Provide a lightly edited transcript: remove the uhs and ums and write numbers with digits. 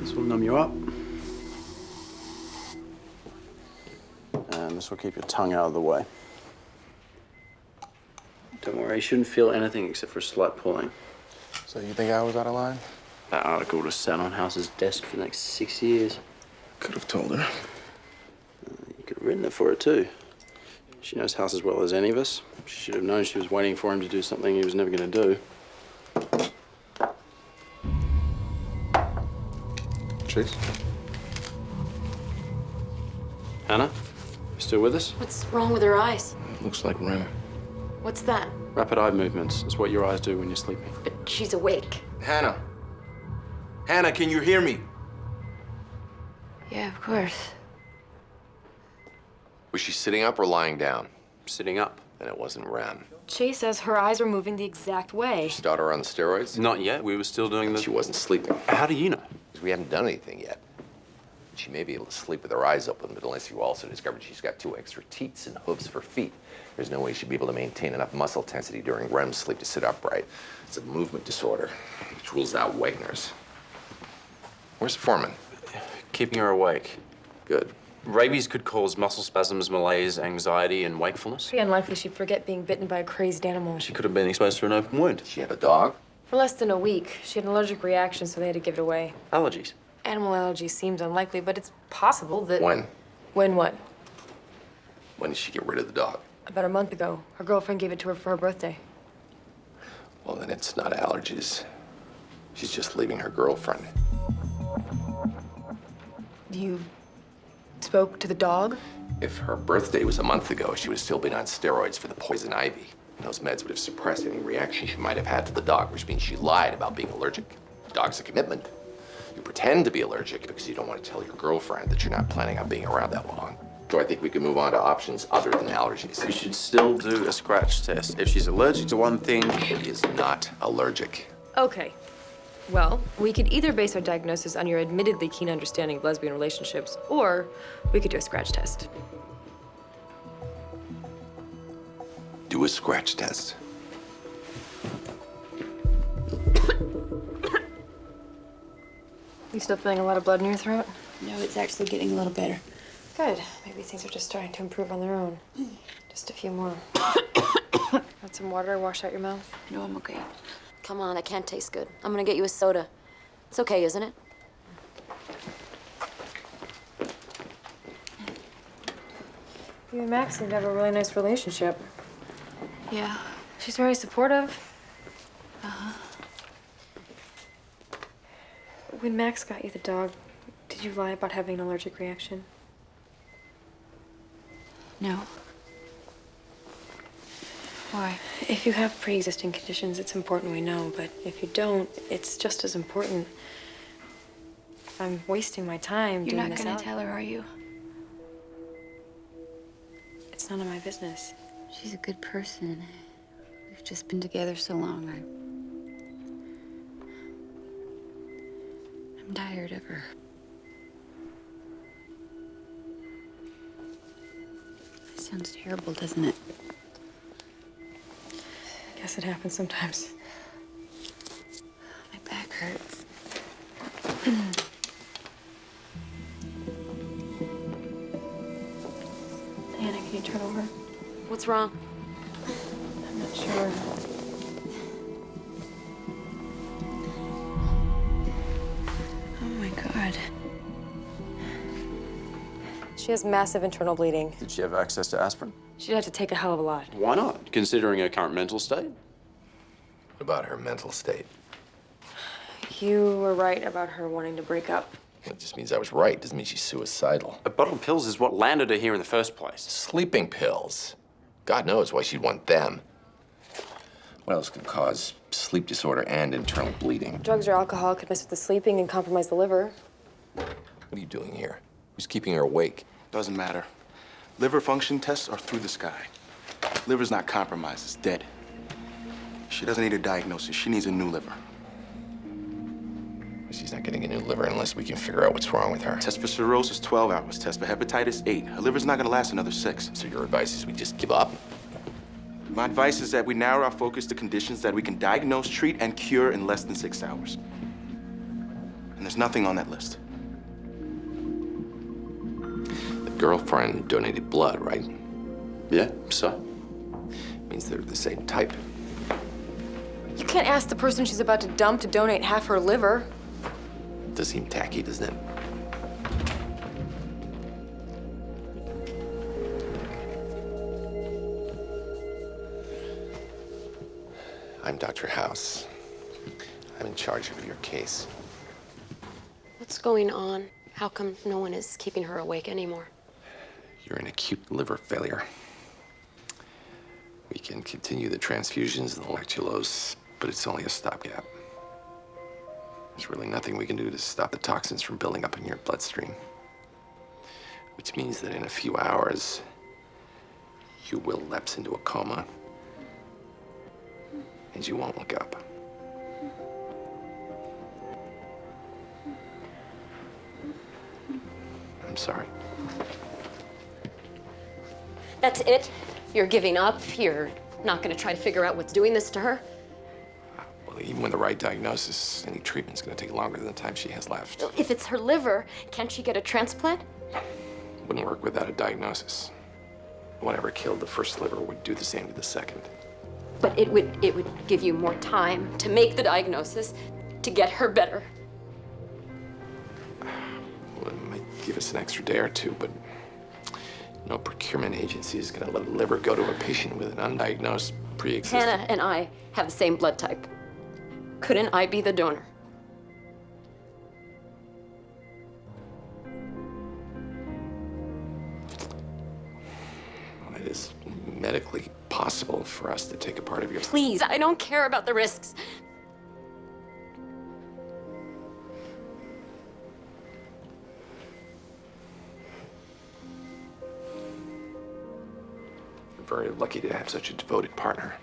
This will numb you up. And this will keep your tongue out of the way. Don't worry, you shouldn't feel anything except for a slight pulling. So you think I was out of line? That article would have sat on House's desk for the next 6 years. Could have told her. You could have written it for her, too. She knows House as well as any of us. She should have known she was waiting for him to do something he was never going to do. Chase? Hannah, you still with us? What's wrong with her eyes? Looks like REM. What's that? Rapid eye movements is what your eyes do when you're sleeping. But she's awake. Hannah! Hannah, can you hear me? Yeah, of course. Was she sitting up or lying down? Sitting up. Then it wasn't REM. Chase says her eyes were moving the exact way. Is daughter on steroids? Not yet. We were still doing the... She wasn't sleeping. How do you know? Because we haven't done anything yet. She may be able to sleep with her eyes open, but unless you also discovered she's got 2 extra teats and hooves for feet, there's no way she'd be able to maintain enough muscle tensity during REM sleep to sit upright. It's a movement disorder, which rules out Wagner's. Where's Foreman? Keeping her awake. Good. Rabies could cause muscle spasms, malaise, anxiety, and wakefulness. Pretty unlikely she'd forget being bitten by a crazed animal. She could have been exposed to an open wound. She had a dog? For less than a week, she had an allergic reaction, so they had to give it away. Allergies. Animal allergy seems unlikely, but it's possible that... When? When what? When did she get rid of the dog? About a month ago. Her girlfriend gave it to her for her birthday. Well, then it's not allergies. She's just leaving her girlfriend. You spoke to the dog? If her birthday was a month ago, she would have still been on steroids for the poison ivy. And those meds would have suppressed any reaction she might have had to the dog, which means she lied about being allergic. The dog's a commitment. You pretend to be allergic because you don't want to tell your girlfriend that you're not planning on being around that long. So I think we can move on to options other than allergies. We should still do a scratch test. If she's allergic to one thing... She is not allergic. Okay. Well, we could either base our diagnosis on your admittedly keen understanding of lesbian relationships, or we could do a scratch test. Do a scratch test. You still feeling a lot of blood in your throat? No, it's actually getting a little better. Good. Maybe things are just starting to improve on their own. Just a few more. Want some water? Wash out your mouth? No, I'm okay. Come on, that can't taste good. I'm gonna get you a soda. It's okay, isn't it? You and Max seem to have a really nice relationship. Yeah. She's very supportive. When Max got you the dog, did you lie about having an allergic reaction? No. Why? If you have pre-existing conditions, it's important we know, but if you don't, it's just as important. I'm wasting my time You're doing not this gonna out. tell her, are you? It's none of my business. She's a good person. We've just been together so long. I'm tired of her. It sounds terrible, doesn't it? I guess it happens sometimes. My back hurts. Hannah, can you turn over? What's wrong? I'm not sure. Oh my God. She has massive internal bleeding. Did she have access to aspirin? She'd have to take a hell of a lot. Why not, considering her current mental state? What about her mental state? You were right about her wanting to break up. It just means I was right. Doesn't mean she's suicidal. A bottle of pills is what landed her here in the first place. Sleeping pills. God knows why she'd want them. What else could cause sleep disorder and internal bleeding? Drugs or alcohol could mess with the sleeping and compromise the liver. What are you doing here? Who's keeping her awake? Doesn't matter. Liver function tests are through the sky. Liver's not compromised, it's dead. She doesn't need a diagnosis. She needs a new liver. She's not getting a new liver unless we can figure out what's wrong with her. Test for cirrhosis, 12 hours. Test for hepatitis, 8. Her liver's not gonna last another 6. So your advice is we just give up? My advice is that we narrow our focus to conditions that we can diagnose, treat, and cure in less than 6 hours. And there's nothing on that list. The girlfriend donated blood, right? Yeah, so? Means they're the same type. You can't ask the person she's about to dump to donate half her liver. Does seem tacky, doesn't it? I'm Dr. House. I'm in charge of your case. What's going on? How come no one is keeping her awake anymore? You're an acute liver failure. We can continue the transfusions and the lactulose, but it's only a stopgap. There's really nothing we can do to stop the toxins from building up in your bloodstream. Which means that in a few hours, you will lapse into a coma, and you won't look up. I'm sorry. That's it? You're giving up? You're not gonna try to figure out what's doing this to her? Well, even with the right diagnosis, any treatment's gonna take longer than the time she has left. If it's her liver, can't she get a transplant? Wouldn't work without a diagnosis. Whatever killed the first liver would do the same to the second. But it would give you more time to make the diagnosis, to get her better. Well, it might give us an extra day or two, but no procurement agency is gonna let a liver go to a patient with an undiagnosed pre-existing. Hannah and I have the same blood type. Couldn't I be the donor? Well, it is medically possible for us to take a part of your... Please, I don't care about the risks. We're very lucky to have such a devoted partner.